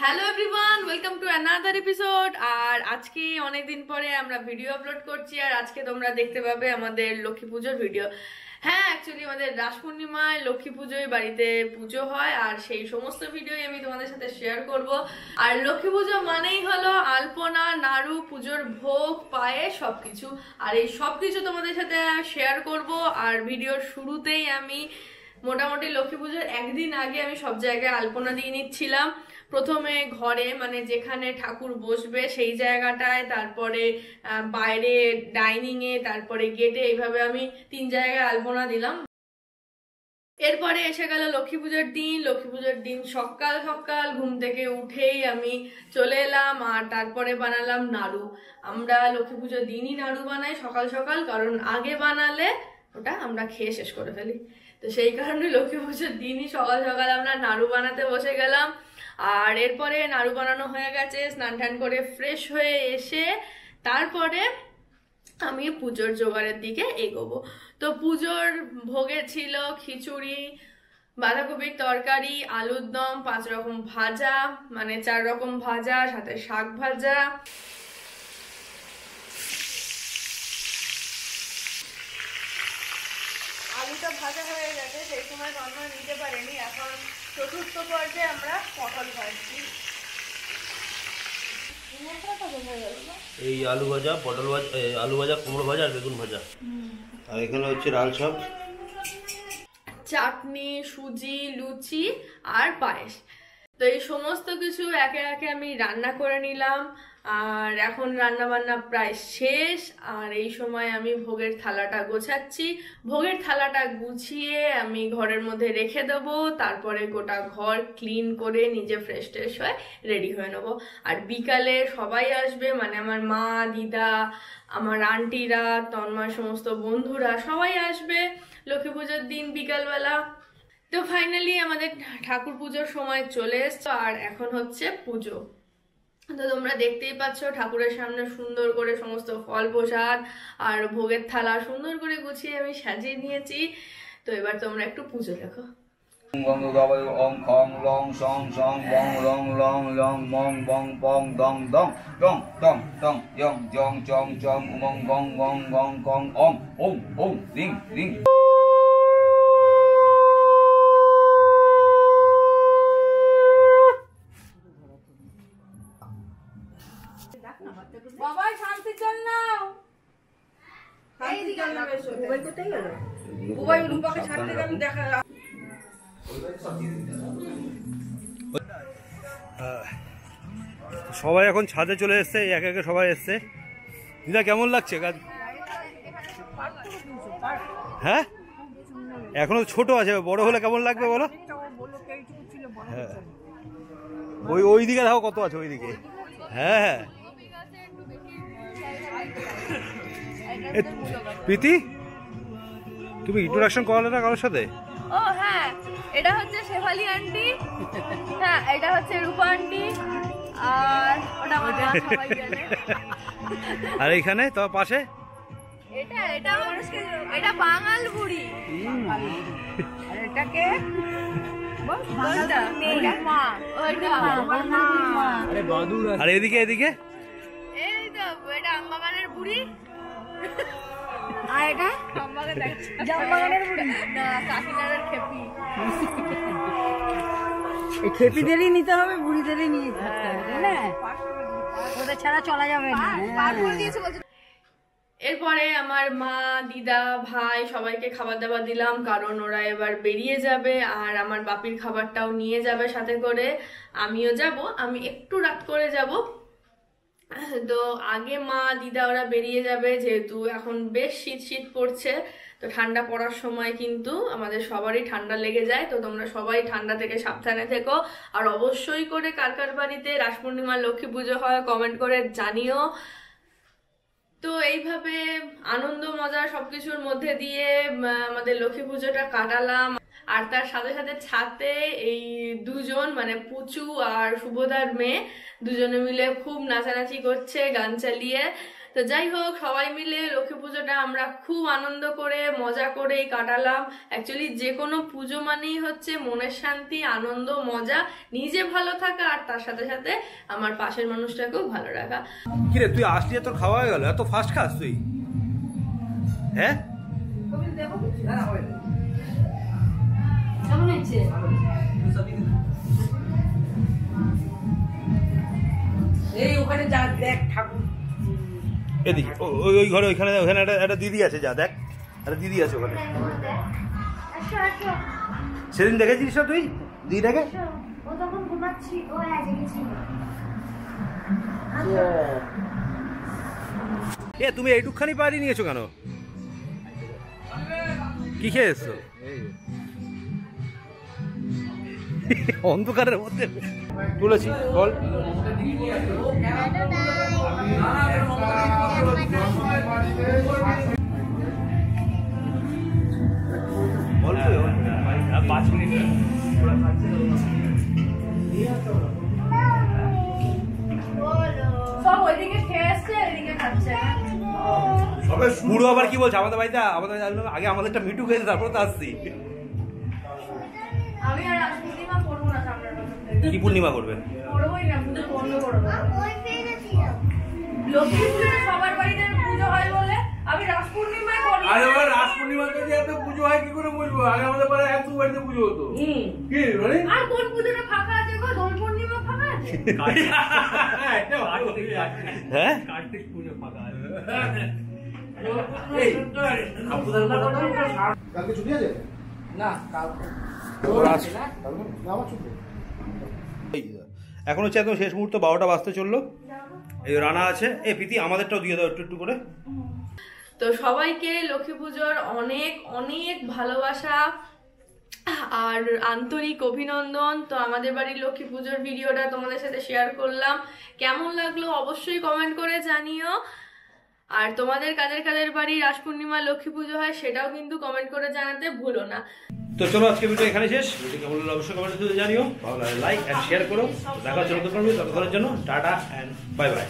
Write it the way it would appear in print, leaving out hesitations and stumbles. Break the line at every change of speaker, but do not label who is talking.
Hello everyone, welcome to another episode. আর আজকে অনেকদিন পরে আমরা ভিডিও আপলোড করছি, আর আজকে তোমরা দেখতে পাবে আমাদের লক্ষ্মী পুজোর ভিডিও। হ্যাঁ, অ্যাকচুয়ালি আমাদের রাস পূর্ণিমায় লক্ষ্মী পুজোয় বাড়িতে পুজো হয়, আর সেই সমস্ত ভিডিওই আমি তোমাদের সাথে শেয়ার করব। আর লক্ষ্মী পুজো মানেই হলো আলপনা, নাড়ু, পুজোর ভোগ, পায়েস সবকিছু। আর এই সবকিছু তোমাদের সাথে শেয়ার করব। আর ভিডিওর শুরুতেই আমি মোটামুটি লক্ষ্মী পুজোর একদিন আগে আমি সব জায়গায় আলপনা দিয়ে নিচ্ছিলাম। প্রথমে ঘরে, মানে যেখানে ঠাকুর বসবে সেই জায়গাটায়, তারপরে বাইরে ডাইনিং এ, তারপরে গেটে, এইভাবে আমি 3 জায়গায় আলপনা দিলাম। এরপরে এসে গেল লক্ষ্মী পুজোর দিন। লক্ষ্মী পুজোর দিন সকাল সকাল ঘুম থেকে উঠেই আমি চলে এলাম, আর তারপরে বানালাম নাড়ু। আমরা লক্ষ্মী পুজোর দিনই নাড়ু বানাই সকাল সকাল, কারণ আগে বানালে ওটা আমরা খেয়ে শেষ করে ফেলি। তো সেই কারণে লক্ষ্মী পুজোর দিনই সকাল সকাল আমরা নাড়ু বানাতে বসে গেলাম। আর এরপরে নাড়ু বানানো হয়ে গেছে, স্নান টান করে ফ্রেশ হয়ে এসে তারপরে আমি পুজোর জোগাড়ের দিকে এগোবো। তো পুজোর ভোগে ছিল খিচুড়ি, বাঁধাকপির তরকারি, আলুর দম, 5 রকম ভাজা, মানে 4 রকম ভাজা, সাথে শাক ভাজা। আলুটা ভাজা হয়ে গেছে, সেই সময় রান্না নিতে পারিনি। এখন চতুর্থ পর্যায়ে আমরা পটল ভাজছি।
এই আলু ভাজা, পটল ভাজা, আলু ভাজা, কুমড়ো ভাজা আর বেগুন ভাজা। আর এখানে হচ্ছে লাল শাক,
চাটনি, সুজি, লুচি আর পায়েস। তো এই সমস্ত কিছু একে একে আমি রান্না করে নিলাম। আর এখন রান্না বান্না প্রায় শেষ। আর এই সময় আমি ভোগের থালাটা গোছাচ্ছি। ভোগের থালাটা গুছিয়ে আমি ঘরের মধ্যে রেখে দেবো, তারপরে গোটা ঘর ক্লিন করে নিজে ফ্রেশ ট্রেশ হয়ে রেডি হয়ে নেবো। আর বিকালে সবাই আসবে, মানে আমার মা, দিদা, আমার আন্টিরা, তন্ময় সমস্ত বন্ধুরা সবাই আসবে লক্ষ্মী পুজোর দিন বিকালবেলা। তো ফাইনালি আমাদের ঠাকুর পুজোর সময় চলে এসছে, আর এখন হচ্ছে পুজো। তো তোমরা দেখতেই পাচ্ছ ঠাকুরের সামনে সুন্দর করে সমস্ত ফল প্রসাদ আর ভোগের থালা সুন্দর করে গুছিয়ে আমি সাজিয়ে নিয়েছি। তো এবার তোমরা একটু পুজো দেখো।
ওম খং লং সং সং বং লং লং লং মং বং বং দং দং দং দং দং ইয়ং জং জং জং মং গং গং গং গং ওম ওম ওম লিং লিং।
বাবা শান্তির জল নাও, শান্তির জল নাও। এসো, মোবাইল কোথায় গেল? মোবাইল রূপাকে ছাড়তে গেল, দেখা।
সবাই এখন ছাদে চলে এসছে, একে একে সবাই এসছে। দিদা কেমন লাগছে কাজ? হ্যাঁ, এখনো ছোট আছে, বড় হলে কেমন লাগবে বলো? হ্যাঁ, ওই দিকে দেখো কত আছে, ওই দিকে। হ্যাঁ হ্যাঁ, প্রীতি তুমি ইন্ট্রোডাকশন করালে না কারোর সাথে?
ও হ্যাঁ, এটা হচ্ছে শেফালি আন্টি, হ্যাঁ এটা হচ্ছে রূপা আন্টি, আর ওটা আমার মা, সবাই জানে।
আর এইখানে তোমার পাশে
এটা বাঙাল বুড়ি, আর এটাকে
আর এদিকে এদিকে
এই তো এটা আমবাগানের বুড়ি, আর এটা জামবাগানের বুড়ি না, কাকিনাড়ার খেপি।
এই খেপিদেরই নিতে হবে, বুড়িদেরই নিয়ে থাকতে হবে না, ওদের ছাড়া চলা যাবে না।
এরপরে আমার মা, দিদা, ভাই সবাইকে খাবার দাবার দিলাম, কারণ ওরা এবার বেরিয়ে যাবে। আর আমার বাপির খাবারটাও নিয়ে যাবে সাথে করে, আমিও যাব, আমি একটু রাত করে যাব। তো আগে মা, দিদা ওরা বেরিয়ে যাবে, যেহেতু এখন বেশ শীত শীত পড়ছে। তো ঠান্ডা পড়ার সময় কিন্তু আমাদের সবারই ঠান্ডা লেগে যায়। তো তোমরা সবাই ঠান্ডা থেকে সাবধানে থেকো। আর অবশ্যই করে কার কার বাড়িতে রাস পূর্ণিমার লক্ষ্মী পুজো হয় কমেন্ট করে জানিও। তো এইভাবে আনন্দ মজা সবকিছুর মধ্যে দিয়ে আমাদের লক্ষ্মী পুজোটা কাটালাম। আর তার সাথে সাথে ছাদে এই দুজন, মানে পুচু আর শুভদার মেয়ে, দুজনে মিলে খুব নাচানাচি করছে গান চালিয়ে। তো যাই হোক, সবাই মিলে লক্ষ্মী পুজোটা আমরা খুব আনন্দ করে মজা করেই কাটালাম। অ্যাকচুয়ালি যে কোনো পুজো মানেই হচ্ছে মনের শান্তি, আনন্দ, মজা, নিজে ভালো থাকা আর তার সাথে সাথে আমার পাশের মানুষটাকেও ভালো রাখা।
কিরে তুই আসলি, তোর খাওয়া হয়ে গেল? এত ফাস্ট খাস তুই? হ্যাঁ
কেমন হয়েছে? এই ওখানে যা দেখ ঠাকুর,
এদিকে ওই ঘরে, ওইখানে ওখানে একটা দিদি আছে, যা দেখ, একটা দিদি আছে ওখানে। সেদিন দেখেছিস না তুই দিদিটাকে?
ও তখন ঘুমাচ্ছি, ও হ্যাঁ জেগেছিল।
এ তুমি এইটুকখানি পাড়ি নিয়েছো কেন? কি খেয়ে এসছো? অন্ধকারের মধ্যে তুলেছি, বল।
সব ওইদিকে খেয়ে এসছে, এদিকে খাচ্ছে।
পুরো আবার কি বলছে? আমাদের বাড়িতে আগে আমাদেরটা মিঠু খেয়েছে, তারপরে তো আসছি।
আমি আর আজ পূর্ণিমা করবো না সামনের বছর থেকে।
কি পূর্ণিমা করবে?
করবোই না, পুজো বন্ধ করে দেবো।
ওই পেরেছিল।
লক্ষ্মী পুজোটা সবার বাড়িতে পুজো হয় বলে আমি রাস পূর্ণিমায় করবো।
আরে ভাই, রাস পূর্ণিমাতে যে এত পুজো হয় কি করে বুঝবো? আগে আমাদের পাড়ায় 100 বাড়িতে পুজো হতো। কি মানে?
আর কোন পুজোটা ফাঁকা আছে গো? দোল পূর্ণিমা ফাঁকা আছে?
হ্যাঁ
কার্তিক পুজো ফাঁকা আছে।
কালকে ছুটি আছে?
এখন হচ্ছে একদম শেষ মুহূর্ত, 12টা বাজতে চললো। এই রানা আছে, এই প্রীতি আমাদেরটাও দিয়ে দাও একটু একটু করে।
তো সবাইকে লক্ষ্মী পুজোর অনেক অনেক ভালোবাসা আর আন্তরিক অভিনন্দন। তো আমাদের বাড়ির লক্ষ্মী পুজোর ভিডিওটা তোমাদের সাথে শেয়ার করলাম, কেমন লাগলো অবশ্যই কমেন্ট করে জানিও। আর তোমাদের কাদের কাদের বাড়ি রাস পূর্ণিমা লক্ষ্মী পুজো হয় সেটাও কিন্তু কমেন্ট করে জানাতে ভুলো না।
তো চলো আজকে ভিডিও এখানে শেষ। ভিডিও কেমন লাগলো অবশ্যই কমেন্ট করে জানিও, ভালো লাগে লাইক এন্ড শেয়ার করো। দেখা হচ্ছে নতুন ভিডিও, ততক্ষণের জন্য টাটা এন্ড বাই বাই।